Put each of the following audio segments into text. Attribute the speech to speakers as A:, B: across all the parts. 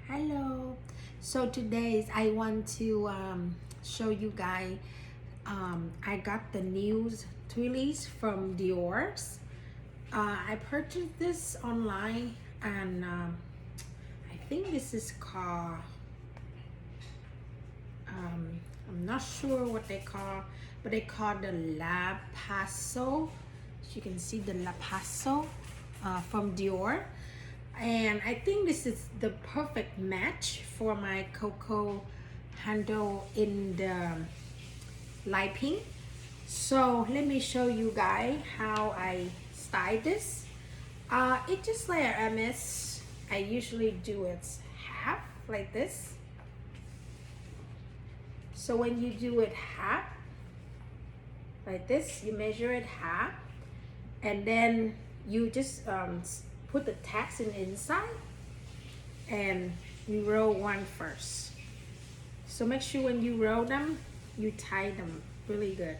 A: Hello. So today I want to show you guys. I got the new twillies from Dior's. I purchased this online, and I think this is called. I'm not sure what they call, but they call the La Paso. As you can see, the La Paso from Dior. And I think this is the perfect match for my cocoa handle in the light pink. So let me show you guys how I style this. It's just like a MS. I usually do it half like this. So when you do it half like this, you measure it half, and then you just put the tags in the inside, and you roll one first. So make sure when you roll them, you tie them really good.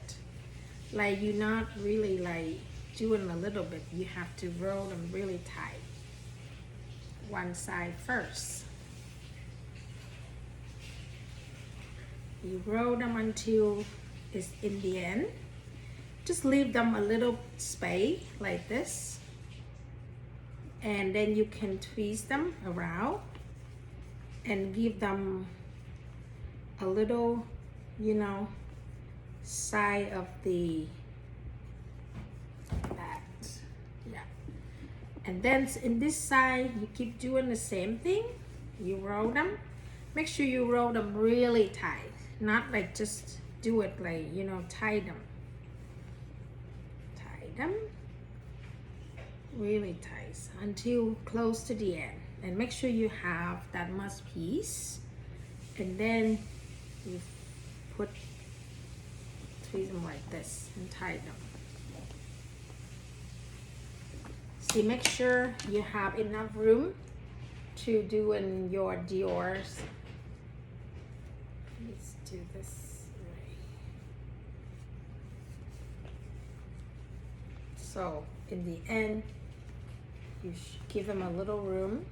A: Like you're not really like doing a little bit. You have to roll them really tight. One side first. You roll them until it's in the end. Just leave them a little space like this. And then you can twist them around and give them a little, side of the back. Yeah. And then in this side, you keep doing the same thing. You roll them. Make sure you roll them really tight. Not like just do it like, tie them. Tie them really tight until close to the end, and make sure you have that much piece, and then you twist them like this and tie them. See, make sure you have enough room to do in your Dior's. Let's do this way. So in the end, you give them a little room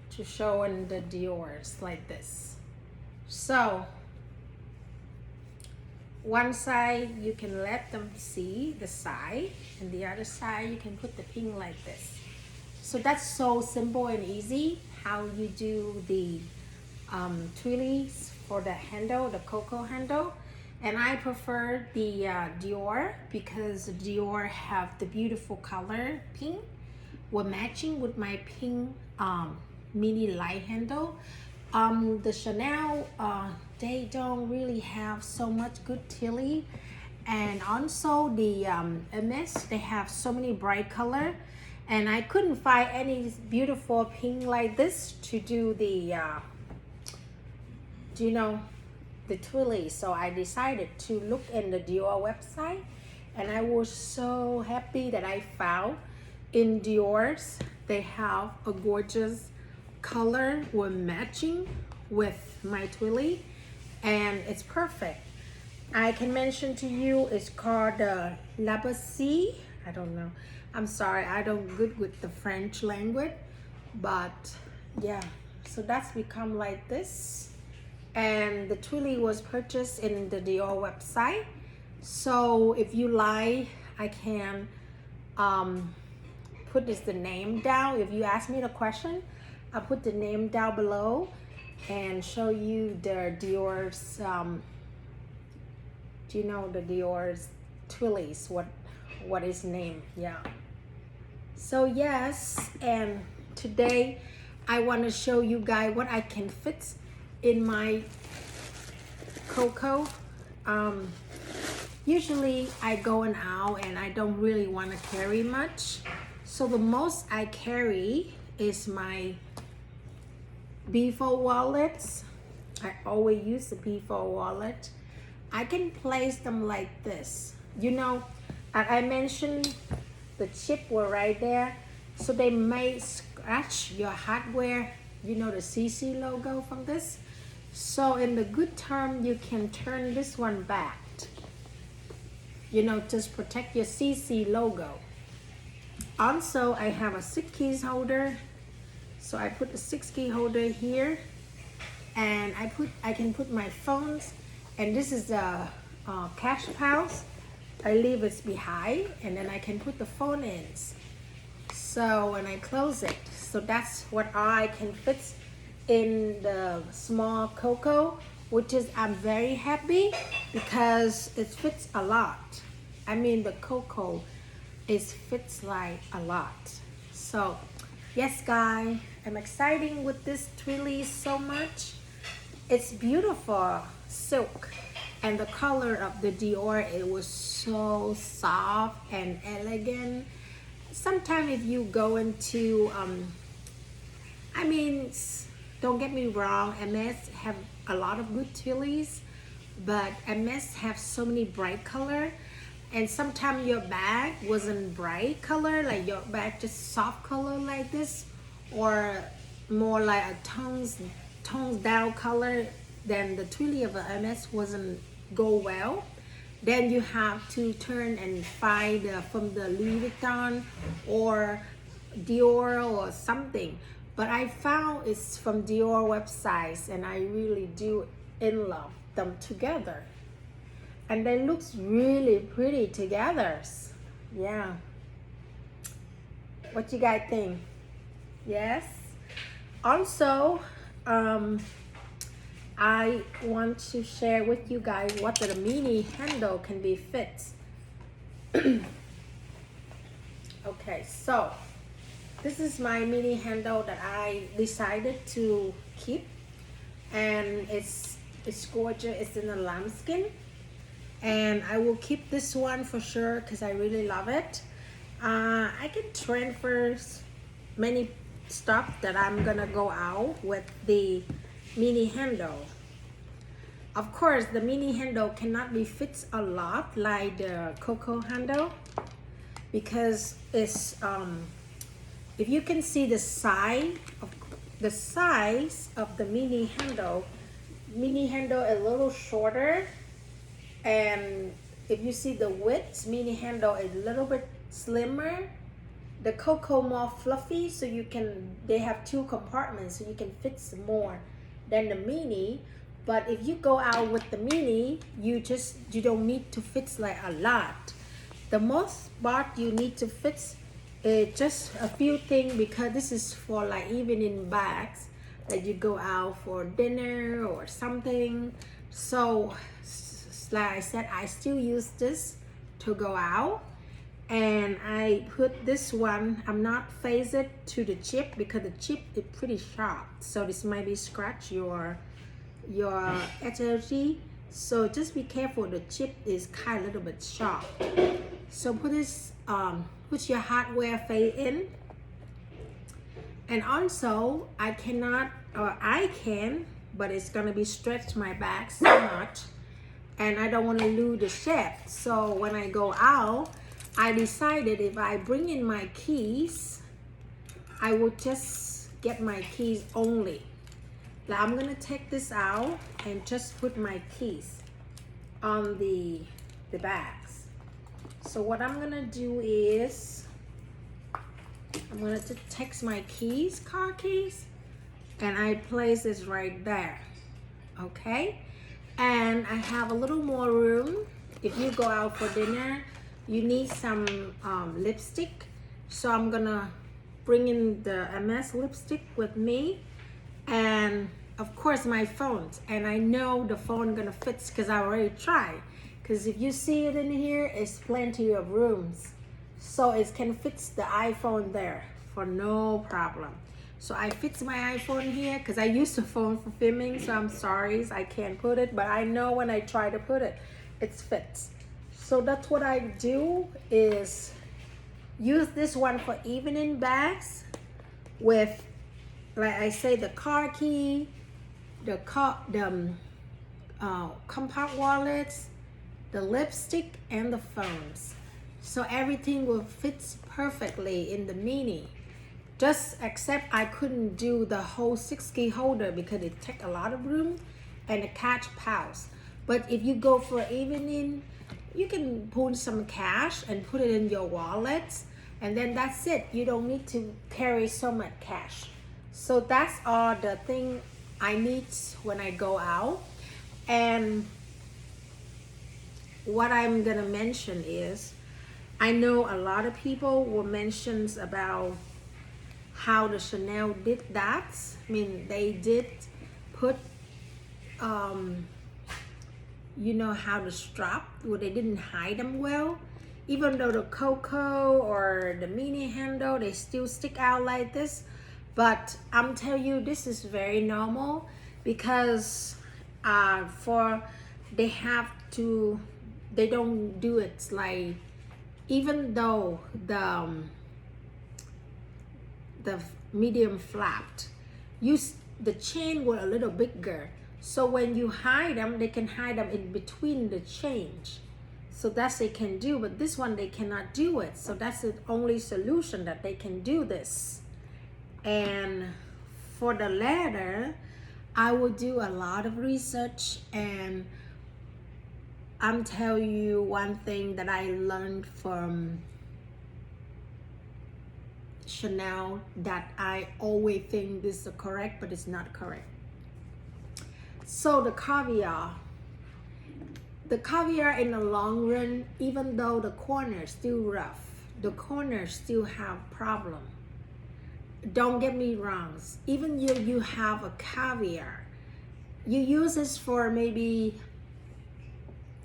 A: to show in the Dior's like this. So one side you can let them see the side, and the other side you can put the pink like this. So that's so simple and easy how you do the twillies for the handle, the cocoa handle. And I prefer the Dior because Dior have the beautiful color pink. Were matching with my pink mini light handle. The Chanel, they don't really have so much good twilly, and also the MS, they have so many bright color, and I couldn't find any beautiful pink like this to do the the twilly. So I decided to look in the Dior website, and I was so happy that I found in Dior's they have a gorgeous color with matching with my twilly, and it's perfect. I can mention to you it's called La Basie. I don't know, I'm sorry, I don't good with the French language, but yeah, so that's become like this. And the twilly was purchased in the Dior website. So if you like, I can put the name down. If you ask me the question, I'll put the name down below and show you the Dior's the Dior's twillies, what is name. Yeah. So yes, and today I want to show you guys what I can fit in my cocoa. Usually I going out and I don't really want to carry much. So the most I carry is my B4 wallets. I always use the B4 wallet. I can place them like this. I mentioned the chip were right there. So they may scratch your hardware, the CC logo from this. So in the good term, you can turn this one back. Just protect your CC logo. Also, I have a 6 keys holder. So I put the 6 key holder here, and I can put my phones, and this is the cash pouch. I leave it behind, and then I can put the phone in. So when I close it, so that's what I can fit in the small coco, which is I'm very happy because it fits a lot. I mean the coco fits like a lot. So yes guys, I'm excited with this twilly so much. It's beautiful silk, and the color of the Dior, it was so soft and elegant. Sometimes if you go into I mean, don't get me wrong, MS have a lot of good twillies, but MS have so many bright color, and sometimes your bag wasn't bright color, like your bag just soft color like this, or more like a tones down color, then the twilly of a MS wasn't go well. Then you have to turn and find from the Louis Vuitton or Dior or something. But I found it's from Dior websites, and I really do in love them together. And they looks really pretty together. Yeah. What you guys think? Yes. Also, I want to share with you guys what the mini handle can be fit. Okay, so this is my mini handle that I decided to keep, and it's gorgeous. It's in a lambskin, and I will keep this one for sure because I really love it. I can transfer many stuff that I'm gonna go out with the mini handle. Of course, the mini handle cannot be fit a lot like the coco handle, because it's if you can see the size of the mini handle a little shorter, and if you see the width, mini handle is a little bit slimmer. The coco more fluffy, so they have 2 compartments, so you can fit some more than the mini. But if you go out with the mini, you don't need to fit like a lot. The most part you need to fit is just a few things, because this is for like evening bags that you go out for dinner or something. So like I said, I still use this to go out. And I put this one, I'm not phase it to the chip because the chip is pretty sharp, so this might be scratch your HLG, so just be careful. The chip is kind of a little bit sharp. So put this put your hardware phase in. And also I cannot, or I can, but it's gonna be stretched my back so much, and I don't want to lose the shape. So when I go out, I decided if I bring in my keys, I will just get my keys only. Now I'm gonna take this out and just put my keys on the bags. So what I'm gonna do is I'm gonna just take my keys, car keys, and I place this right there. Okay, and I have a little more room. If you go out for dinner, you need some lipstick, so I'm gonna bring in the MS lipstick with me, and of course my phones. And I know the phone gonna fit because I already tried, because if you see it in here, it's plenty of rooms, so it can fit the iPhone there for no problem. So I fit my iPhone here because I use the phone for filming, so I'm sorry I can't put it, but I know when I try to put it, it fits. So that's what I do, is use this one for evening bags with, like I say, the car key, the compact wallets, the lipstick, and the phones. So everything will fit perfectly in the mini. Just except I couldn't do the whole 6 key holder because it takes a lot of room, and the cash pouch. But if you go for evening, you can pull some cash and put it in your wallet, and then that's it. You don't need to carry so much cash. So that's all the thing I need when I go out. And what I'm gonna mention is, I know a lot of people will mention about how the Chanel did that. I mean, they did put, you know, how the strap, well, they didn't hide them well. Even though the Coco or the mini handle, they still stick out like this. But I'm telling you, this is very normal because for they have to, they don't do it like, even though the medium flapped, the chain were a little bigger, so when you hide them, they can hide them in between the change. So that's they can do, but this one they cannot do it. So that's the only solution that they can do this. And for the leather, I will do a lot of research, and I'm telling you one thing that I learned from Chanel that I always think this is correct, but it's not correct. So the caviar in the long run, even though the corners still rough, the corners still have problem. Don't get me wrong, even you have a caviar, you use this for maybe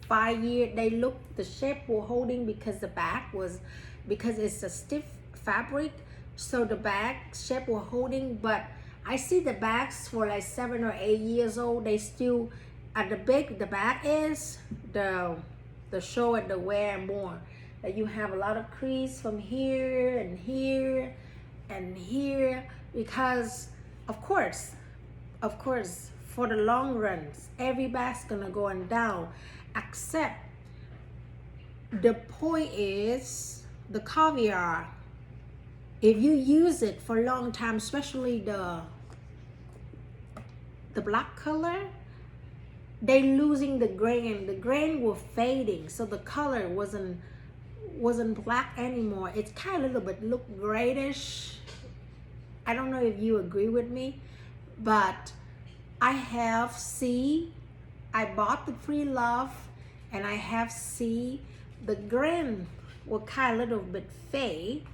A: 5 years, they look, the shape will holding because the back was, because it's a stiff fabric, so the back shape will holding. But I see the bags for like 7 or 8 years old, they still, at the big, the back is the show and the wear more, that you have a lot of crease from here and here and here, because of course for the long run every bag's gonna go on down, except the point is the caviar, if you use it for a long time, especially the black color, they losing the grain was fading, so the color wasn't black anymore. It's kind of a little bit look grayish. I don't know if you agree with me, but I bought the pre-love, and I have see the grain will kind of a little bit fade,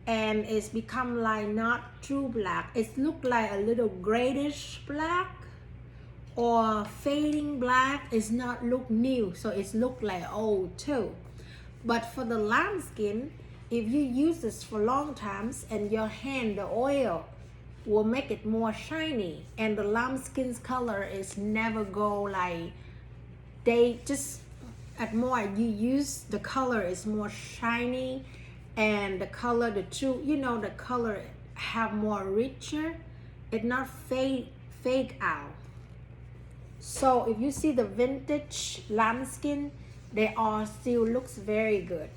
A: and it's become like not true black. It look like a little grayish black or fading black. It's not look new, so it's look like old too. But for the lambskin, if you use this for long times, and your hand, the oil will make it more shiny, and the lambskin's color is never go like, they just, at more you use, the color is more shiny, and the color, the true, you know, the color have more richer, it not fade out. So if you see the vintage lambskin, they all still looks very good.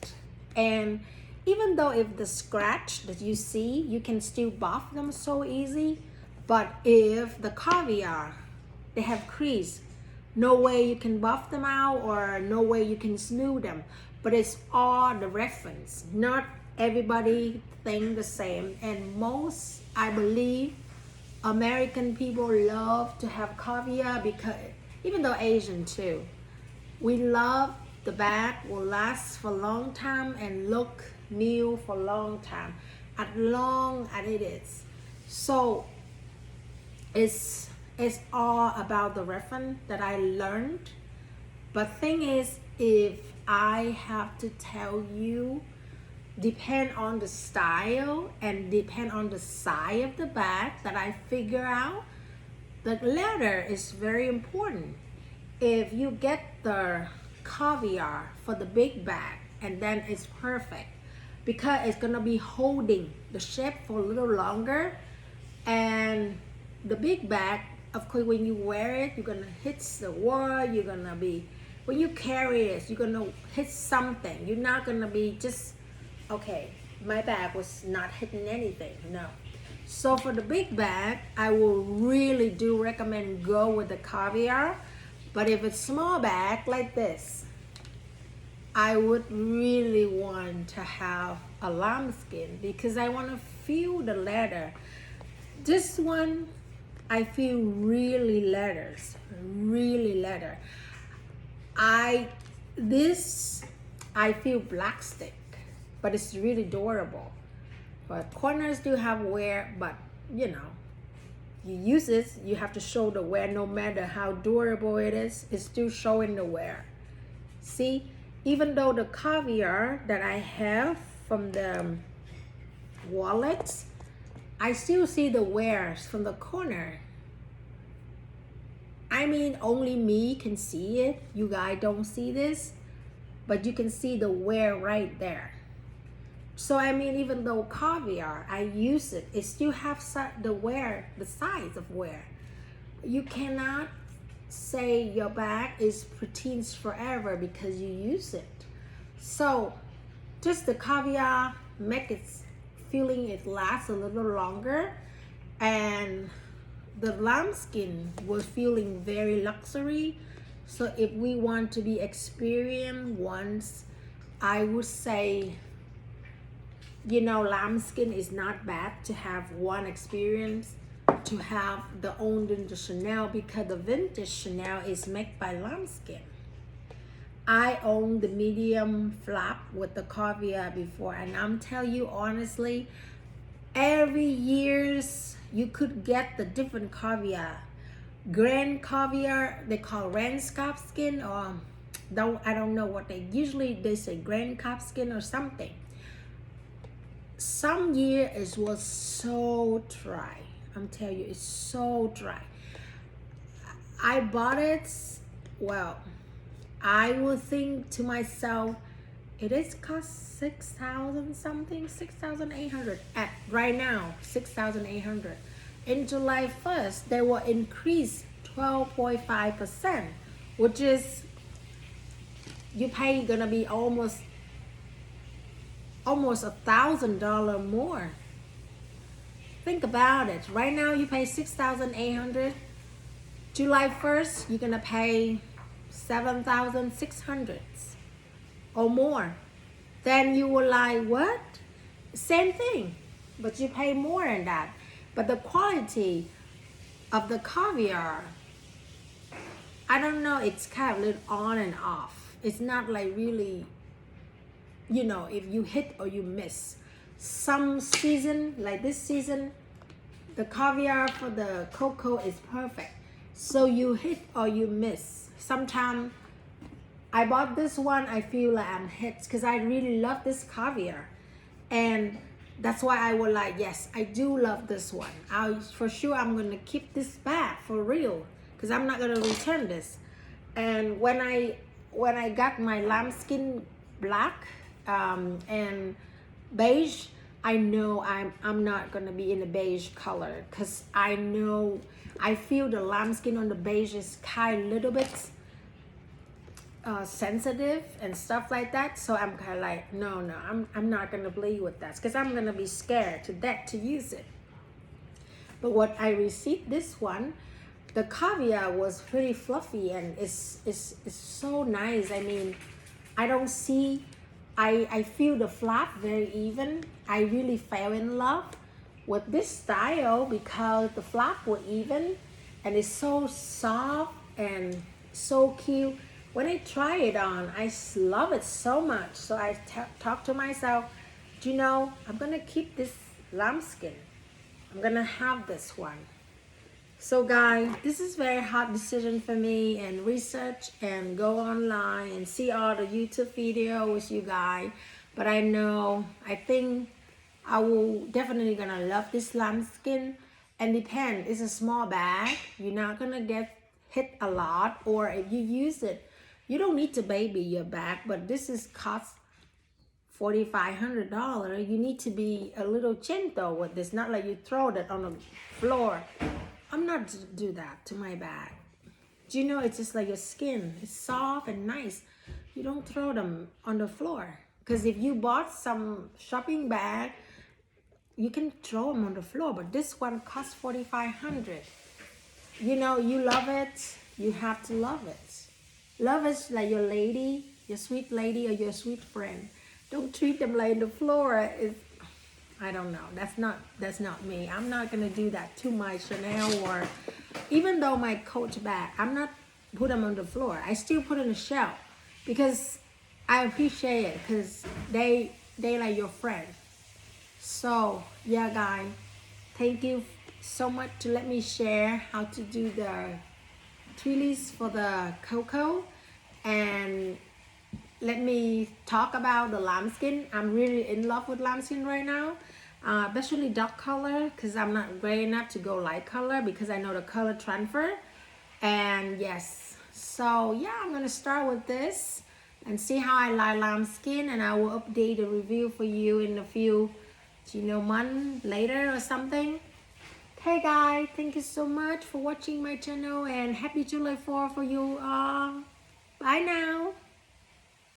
A: And even though if the scratch that you see, you can still buff them so easy, but if the caviar, they have crease, no way you can buff them out, or no way you can smooth them. But it's all the reference. Not everybody think the same, and most, I believe, American people love to have caviar, because even though Asian too, we love the bag will last for a long time and look new for a long time, as long as it is. So it's all about the reference that I learned. But thing is, if I have to tell you, depend on the style and depend on the size of the bag that I figure out, the leather is very important. If you get the caviar for the big bag, and then it's perfect, because it's gonna be holding the shape for a little longer. And the big bag, of course, when you wear it, you're gonna hit the wall, you're gonna be, when you carry it, you're gonna hit something. You're not gonna be just, okay, my bag was not hitting anything, no. So for the big bag, I will really do recommend go with the caviar. But if it's small bag like this, I would really want to have a lambskin, because I want to feel the leather. This one, I feel really really leather. This I feel black stick, but it's really durable. But corners do have wear, but you know, you use it, you have to show the wear. No matter how durable it is, it's still showing the wear. See, even though the caviar that I have from the wallets, I still see the wears from the corner. I mean, only me can see it. You guys don't see this, but you can see the wear right there. So I mean, even though caviar, I use it, it still have the wear, the size of wear. You cannot say your bag is pristine forever because you use it. So just the caviar make it feeling it lasts a little longer, and the lambskin was feeling very luxury. So if we want to be experienced once, I would say, you know, lambskin is not bad to have one experience, to have the owned in the Chanel, because the vintage Chanel is made by lambskin. I own the medium flap with the caviar before, and I'm telling you honestly, every years you could get the different caviar. Grand caviar, they call grand skin, or I don't know what they say grand skin or something. Some year it was so dry. I'm telling you, it's so dry. I bought it, well, I would think to myself, it is cost 6,000 something, 6,800 at right now, 6,800. In July 1st, they will increase 12.5%, which is you pay gonna be almost $1,000 more. Think about it. Right now you pay 6,800. July 1st, you're gonna pay 7,600 or more. Then you were like, what? Same thing, but you pay more than that. But the quality of the caviar, I don't know, it's kind of a little on and off. It's not like really, you know, if you hit or you miss. Some season, like this season, the caviar for the cocoa is perfect. So you hit or you miss. Sometimes I bought this one, I feel like I'm hit because I really love this caviar. And that's why I was like, yes, I do love this one. For sure I'm gonna keep this bag for real, because I'm not gonna return this. And when I got my lambskin black and beige, I know I'm not gonna be in the beige color, because I know I feel the lambskin on the beige is kind of little bit sensitive and stuff like that. So I'm kind of like, no, I'm not gonna bleed with that, because I'm gonna be scared to death to use it. But what I received this one, the caviar was pretty fluffy and it's so nice. I mean, I don't see, I feel the flap very even. I really fell in love with this style because the flap were even and it's so soft and so cute. When I try it on, I love it so much. So I talk to myself, do you know, I'm gonna keep this lambskin. I'm gonna have this one. So guys, this is very hard decision for me, and research and go online and see all the YouTube video with you guys. But I know, I think I will definitely gonna love this lambskin. And depend, it's a small bag. You're not gonna get hit a lot, or if you use it, you don't need to baby your bag. But this is cost $4,500. You need to be a little gentle with this, not like you throw that on the floor. I'm not to do that to my bag. Do you know, it's just like your skin, it's soft and nice. You don't throw them on the floor, because if you bought some shopping bag, you can throw them on the floor. But this one costs $4,500. You know, you love it, you have to love it. Love is like your lady, your sweet lady, or your sweet friend. Don't treat them like the floor. I don't know. That's not me. I'm not gonna do that to my Chanel, or even though my Coach bag, I'm not put them on the floor. I still put in the shelf because I appreciate it because they like your friend. So yeah, guys, thank you so much to let me share how to do the twillies for the cocoa, and let me talk about the lambskin. I'm really in love with lambskin right now, especially dark color, because I'm not gray enough to go light color because I know the color transfer. And yes, so yeah, I'm gonna start with this and see how I like lambskin, and I will update the review for you in a few, month later or something. Hey guys, thank you so much for watching my channel, and happy July 4th for you all. Bye now.